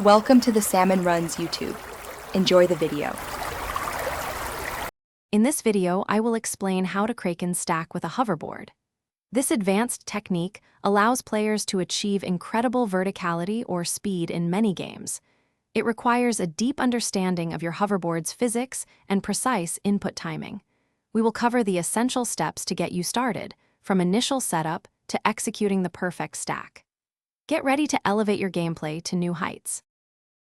Welcome to the Salmon Runs YouTube. Enjoy the video. In this video, I will explain how to Kraken stack with a hoverboard. This advanced technique allows players to achieve incredible verticality or speed in many games. It requires a deep understanding of your hoverboard's physics and precise input timing. We will cover the essential steps to get you started, from initial setup to executing the perfect stack. Get ready to elevate your gameplay to new heights.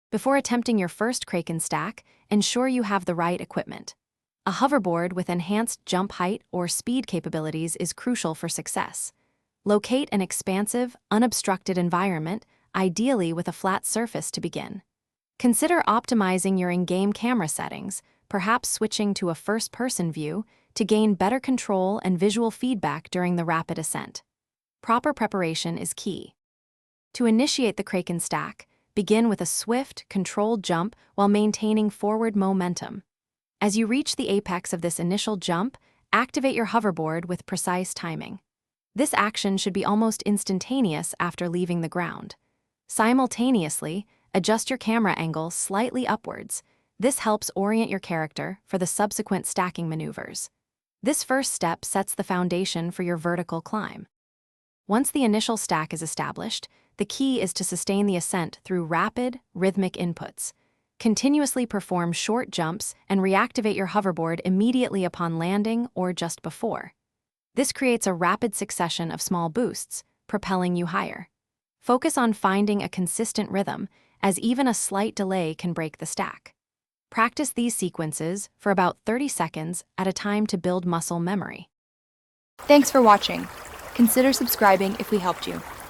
Before attempting your first Kraken stack, ensure you have the right equipment. A hoverboard with enhanced jump height or speed capabilities is crucial for success. Locate an expansive, unobstructed environment, ideally with a flat surface to begin. Consider optimizing your in-game camera settings, perhaps switching to a first-person view to gain better control and visual feedback during the rapid ascent. Proper preparation is key. To initiate the Kraken stack, begin with a swift, controlled jump while maintaining forward momentum. As you reach the apex of this initial jump, activate your hoverboard with precise timing. This action should be almost instantaneous after leaving the ground. Simultaneously, adjust your camera angle slightly upwards. This helps orient your character for the subsequent stacking maneuvers. This first step sets the foundation for your vertical climb. Once the initial stack is established, the key is to sustain the ascent through rapid, rhythmic inputs. Continuously perform short jumps and reactivate your hoverboard immediately upon landing or just before. This creates a rapid succession of small boosts, propelling you higher. Focus on finding a consistent rhythm, as even a slight delay can break the stack. Practice these sequences for about 30 seconds at a time to build muscle memory. Thanks for watching. Consider subscribing if we helped you.